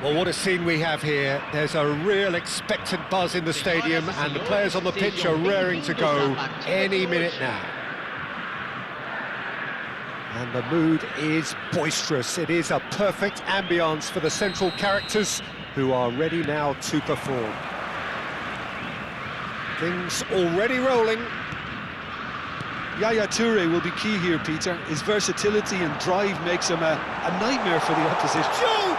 Well, what a scene we have here. There's a real expectant buzz in the stadium, and the players on the pitch are raring to go any minute now. And the mood is boisterous. It is a perfect ambience for the central characters who are ready now to perform. Things already rolling. Yaya Toure will be key here, Peter. His versatility and drive makes him a nightmare for the opposition. Shoot!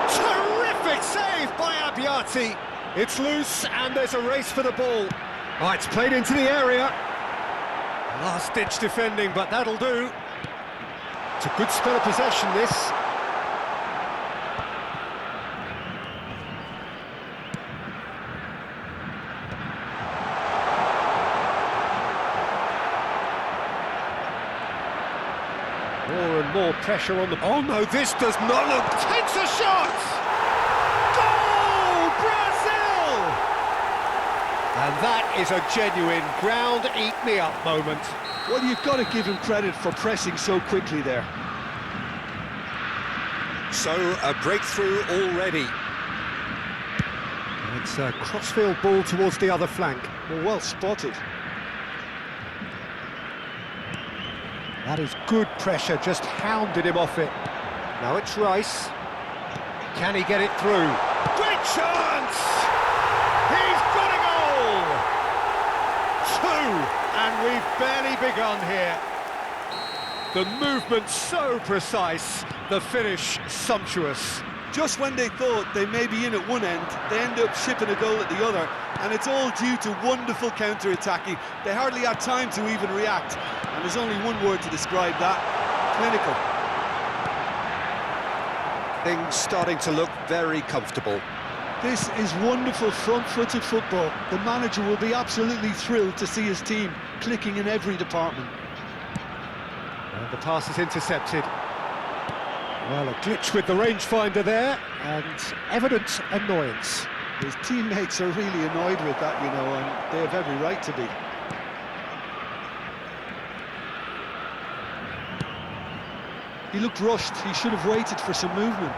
Terrific save by Abbiati. It's loose and there's a race for the ball. Oh, it's played into the area. Last-ditch defending, but that'll do. It's a good spell of possession, this. More and more pressure on the... Oh no, this does not look... Takes a shot! Goal! Brazil! And that is a genuine ground-eat-me-up moment. Well, you've got to give him credit for pressing so quickly there. So, a breakthrough already. It's a crossfield ball towards the other flank. Well spotted. That is good pressure, just hounded him off it. Now it's Rice. Can he get it through? Great chance! He's got a goal! Two, and we've barely begun here. The movement so precise, the finish sumptuous. Just when they thought they may be in at one end, they end up shipping a goal at the other, and it's all due to wonderful counter-attacking. They hardly had time to even react, and there's only one word to describe that: clinical. Things starting to look very comfortable. This is wonderful front-footed football. The manager will be absolutely thrilled to see his team clicking in every department. And the pass is intercepted. Well, a glitch with the rangefinder there, and evident annoyance. His teammates are really annoyed with that, you know, and they have every right to be. He looked rushed. He should have waited for some movement.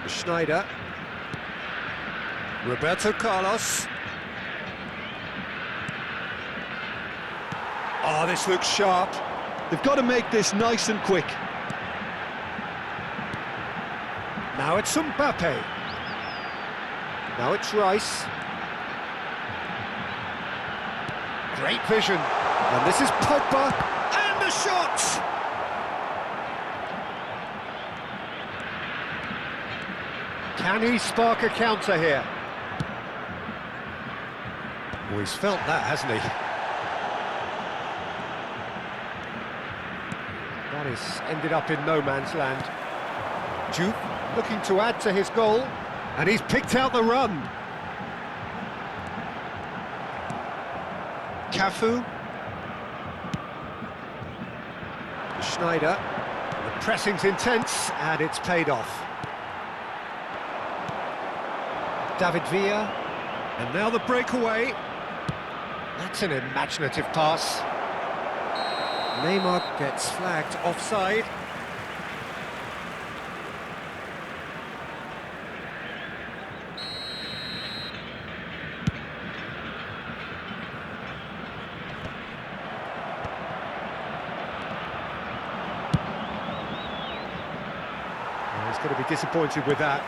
Schneider. Roberto Carlos. Oh, this looks sharp. They've got to make this nice and quick. Now it's Mbappe. Now it's Rice. Great vision. And this is Pogba. And the shot! Can he spark a counter here? Oh, he's felt that, hasn't he? That has ended up in no man's land. Duke looking to add to his goal, and he's picked out the run. Cafu. Schneider. The pressing's intense, and it's paid off. David Villa, and now the breakaway. That's an imaginative pass. Neymar gets flagged offside. Well, he's going to be disappointed with that.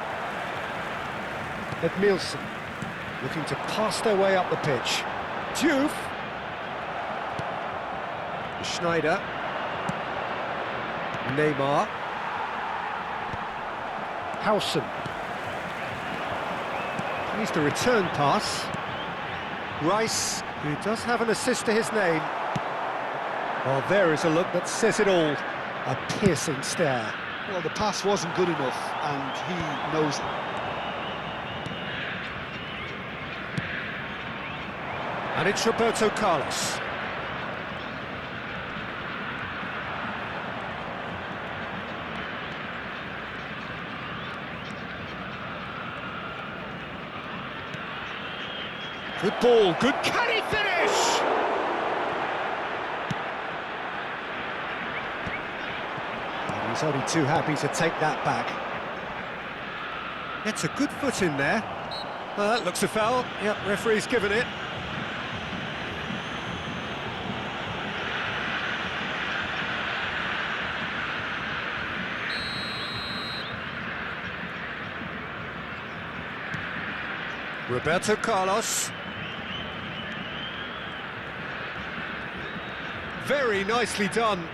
Edmilson looking to pass their way up the pitch. Diouf. Schneider. Neymar. Howson. Needs the return pass. Rice, who does have an assist to his name. Well, there is a look that says it all. A piercing stare. Well, the pass wasn't good enough, and he knows it. And it's Roberto Carlos. Good ball, good... Can he finish? And he's only too happy to take that back. Gets a good foot in there. That looks a foul. Yep, referee's given it. Roberto Carlos. Very nicely done.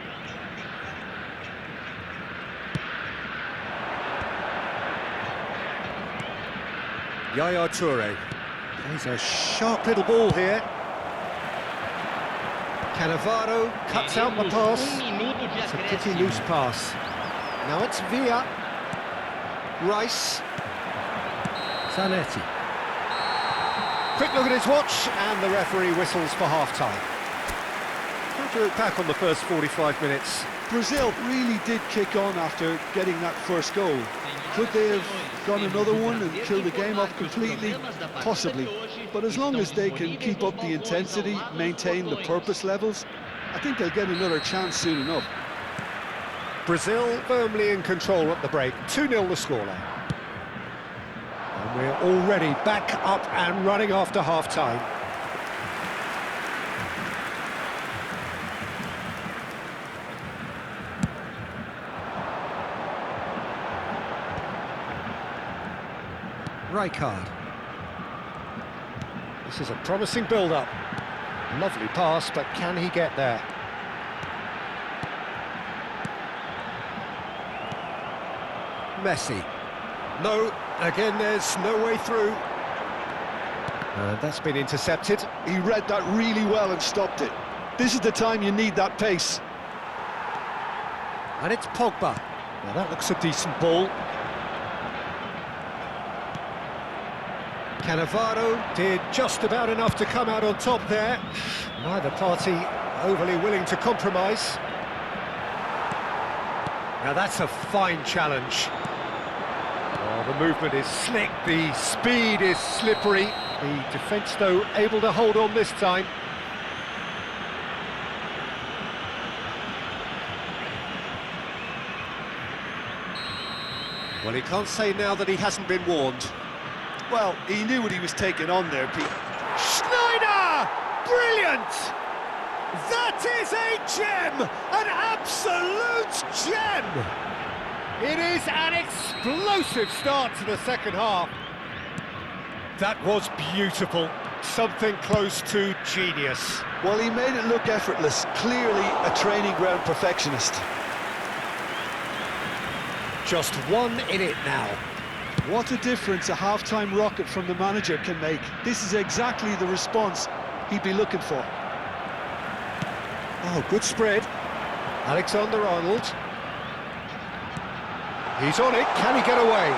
Yaya Toure. Plays a sharp little ball here. Cannavaro cuts out the pass. It's a pretty loose pass. Now it's Villa. Rice. Zanetti. Quick look at his watch, and the referee whistles for half-time. How do you look back on the first 45 minutes? Brazil really did kick on after getting that first goal. Could they have gone another one and killed the game off completely? Possibly. But as long as they can keep up the intensity, maintain the purpose levels, I think they'll get another chance soon enough. Brazil firmly in control at the break. 2-0 the scoreline. And we're already back up and running after half-time. Rijkaard. This is a promising build-up. Lovely pass, but can he get there? Messi. No, again there's no way through. And that's been intercepted. He read that really well and stopped it. This is the time you need that pace. And it's Pogba. Now that looks a decent ball. Cannavaro did just about enough to come out on top there. Neither party overly willing to compromise. Now that's a fine challenge. Oh, the movement is slick, the speed is slippery. The defence, though, able to hold on this time. Well, he can't say now that he hasn't been warned. Well, he knew what he was taking on there, Pete. Schneider! Brilliant! That is a gem! An absolute gem! It is an explosive start to the second half. That was beautiful. Something close to genius. Well, he made it look effortless. Clearly a training ground perfectionist. Just one in it now. What a difference a half-time rocket from the manager can make. This is exactly the response he'd be looking for. Oh, good spread. Alexander-Arnold. He's on it. Can he get away?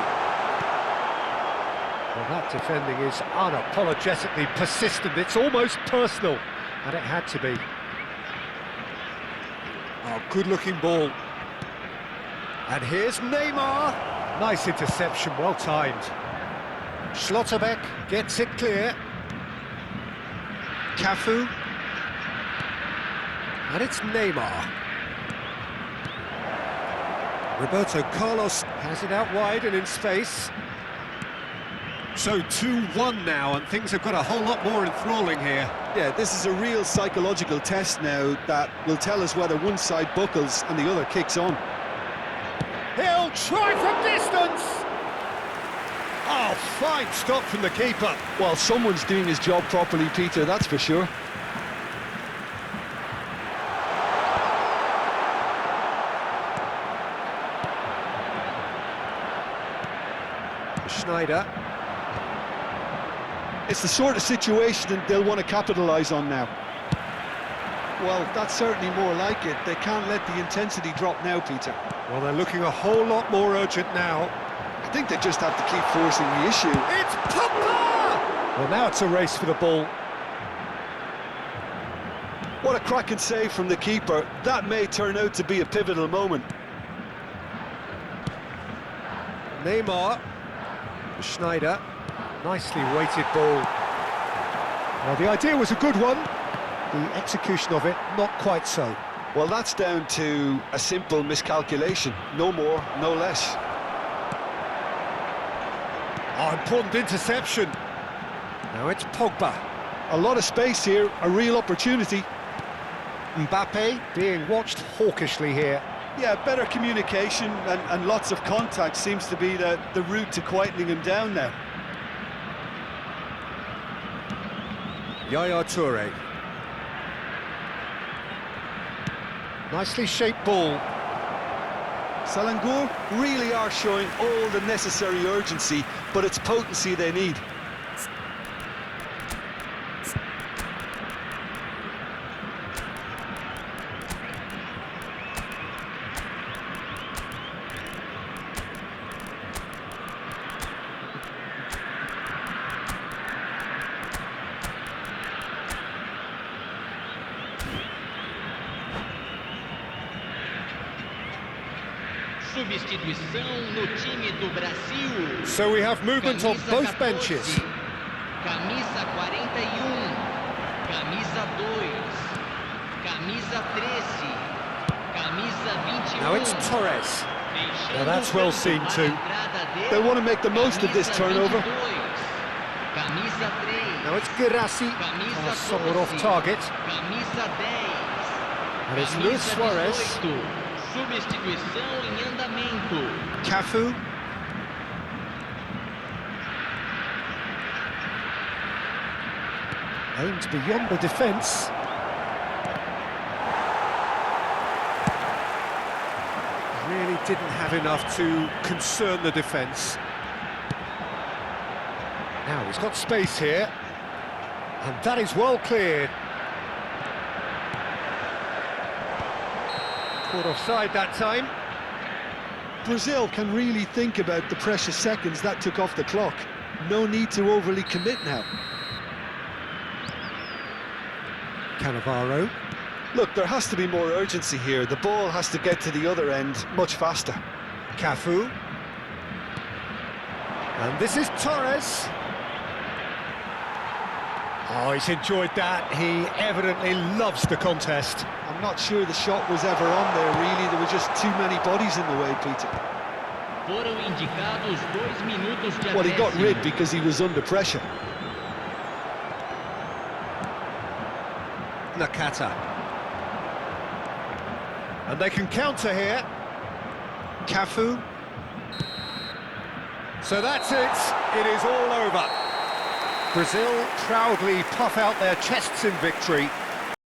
Well, that defending is unapologetically persistent. It's almost personal, and it had to be. Oh, good-looking ball. And here's Neymar. Nice interception, well timed. Schlotterbeck gets it clear. Cafu. And it's Neymar. Roberto Carlos has it out wide and in space. So 2-1 now, and things have got a whole lot more enthralling here. Yeah, this is a real psychological test now that will tell us whether one side buckles and the other kicks on. He'll try from distance! Oh, fine stop from the keeper. Well, someone's doing his job properly, Peter, that's for sure. Schneider. It's the sort of situation that they'll want to capitalise on now. Well, that's certainly more like it. They can't let the intensity drop now, Peter. Well, they're looking a whole lot more urgent now. I think they just have to keep forcing the issue. It's Pogba! Well, now it's a race for the ball. What a cracking save from the keeper. That may turn out to be a pivotal moment. Neymar. Schneider. Nicely weighted ball. Well, the idea was a good one. The execution of it, not quite so. Well, that's down to a simple miscalculation. No more, no less. Oh, important interception. Now it's Pogba. A lot of space here, a real opportunity. Mbappe being watched hawkishly here. Yeah, better communication and lots of contact seems to be the route to quietening him down now. Yaya Toure. Nicely shaped ball. Selangor really are showing all the necessary urgency, but it's potency they need. Substituição no time do Brasil. So we have movement on Camisa both 14, benches. Camisa 41, camisa 2, camisa 13, camisa 21. Now it's Torres. Now that's well seen too. They want to make the most of this turnover. Camisa 3. Now it's Guirassy. Somewhat off target. Camisa 10. And it's Luis Suarez. 18. Substituição em andamento. Cafu. Aimed beyond the defence. Really didn't have enough to concern the defence. Now he's got space here. And that is well cleared. Caught offside that time. Brazil can really think about the precious seconds that took off the clock. No need to overly commit now. Cannavaro. Look, there has to be more urgency here. The ball has to get to the other end much faster. Cafu. And this is Torres. Oh, he's enjoyed that. He evidently loves the contest. I'm not sure the shot was ever on there, really. There were just too many bodies in the way, Peter. Foram indicados 2 minutos de Well, he got acréscimo. rid because he was under pressure. Nakata. And they can counter here. Cafu. So that's it. It is all over. Brazil proudly puff out their chests in victory.